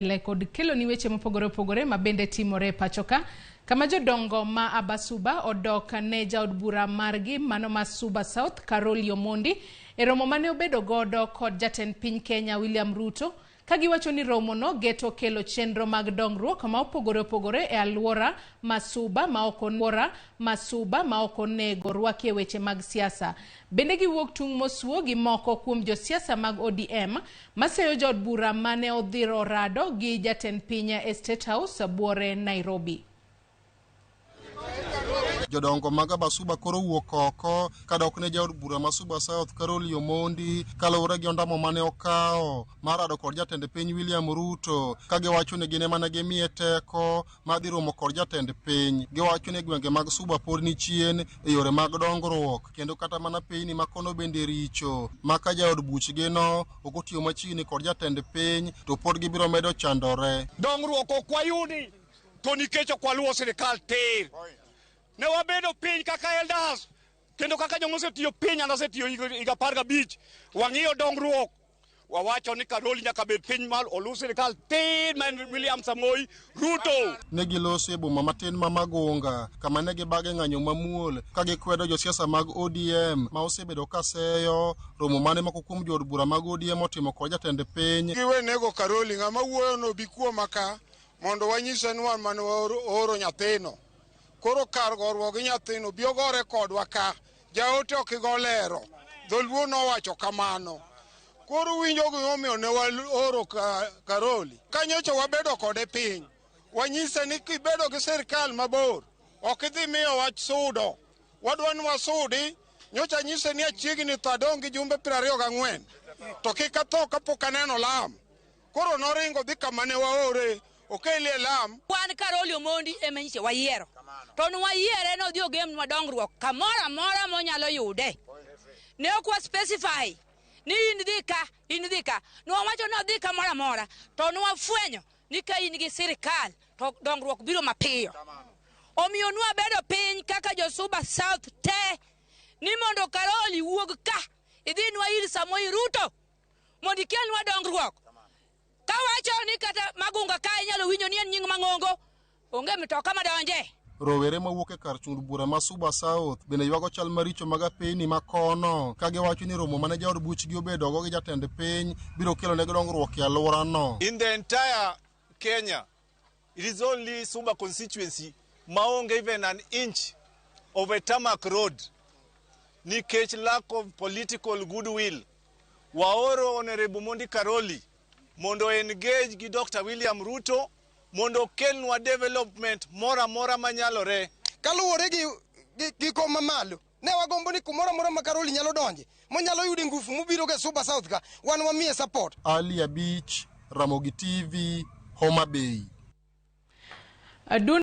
kod kelo ni weche mopogore opogore mabende timore pachoka kama jodongo ma Abasuba odok ne jaod bura margi mano ma Suba South Caroli Omondi e romo mane obedo godo kod jatend piny Kenya William Ruto kagiwacho ni romo no geto kelo chenro mag dongruok ma opogore e alwora Masuba ma oko nego rwake weche mag siasa. Bende giwuok tung mosuo gi moko kuom josiasa mag ODM maseyo jod bura mane odhiro rado gi jatend piny State House buore Nairobi. Jodongo mag Abasuba koro wuok oko kadok ne jaod bura ma Suba South Caroli Omondi kaluwore gi ondamo mane okao mar rado kod jatend piny William Ruto kagiwacho ni gine mane gimiye teko madhi romo kod jatend piny. Giwacho ni gwenge mag Suba pod ni chien e yore mag dongruok kendo kata mana piny makono bende richo maka jaod buchgi no okotiyo machiegni kod jatend piny to pod gibiro medo chandore. Dongruok ok wayudi to nikech ok waluwo sirikal tir. Ne wabedo piny kaka elders kendo kaka jomosetiyo piny anasetiyo higa 15 wang'iyo dongruok wawacho ni Caroli nyaka bed piny mal olu sirikal tir man William Samoei Ruto. Ne giloso e boma matin ma Magunga kama ne gibage ng'anyo mamuol ka gikwedo josiasa mag ODM ma osebedo kaseyo romo mane moko kuom jod bura mag ODM otimo kod jatend piny. Giwe nego Caroli ng'ama wuoyo no bi kuo maka mondo wanyise ni wan mane oro nyathino. Koro kar gorwo gi nyathino biogore kodwa ka jaote okigolero dholuo nowacho kamano. Koro winjo gimomiyo ne waoro Caroli kanyocho wabedo kode piny wanyise ni kibedo gi sirikal mabor okidhi miyo wach sudo wadwa ni wasudi nyocha nyise ni achiegni thadong gi jumbe 24 to kikatho kapok aneno lam. Koro noringo dhi kama ne waore okele lam. Wan Caroli Omondi emenyiche wayiero to nuwayiere no dhi ogem madongruok kamora mora monyalo yude. Ne okwa specify ni in dhi ka nuwawacho no dhi kamora mora to nuwafwenyo ni ka in gi sirikal to dongruok biro mapiyo. Omiyo nuwabedo piny kaka jo Suba South te ni mondo Caroli wuog ka idhi nuwair Samoei Ruto mondo ikel nwa dongruok. Kawacho ni kata Magunga ka inyalo winjo ni en nying mang'ongo onge mitoka madonje. Rowere mawuok e kar chung bura ma Suba South bende ywago chal maricho mag apeyni makono kagiwacho ni romo mane jaod buchgi obedo go gi jatend piny biro kelo ne dongruok e alwora no. In the entire Kenya, it is only Suba constituency maonge even an inch of a tarmac road nikech lack of political goodwill. Waoro Honorable Mondi Caroli mondo engage gi Dr. William Ruto mondo kelnwa development mora manyalore. Kaluwore gi koma malo ne wagombo ni kumora ma Caroli nyalo donje monyalo yude ngufu mubiro ge Suba South ka wan wamiye support. Ali Abich, Ramogi TV, Homa Bay.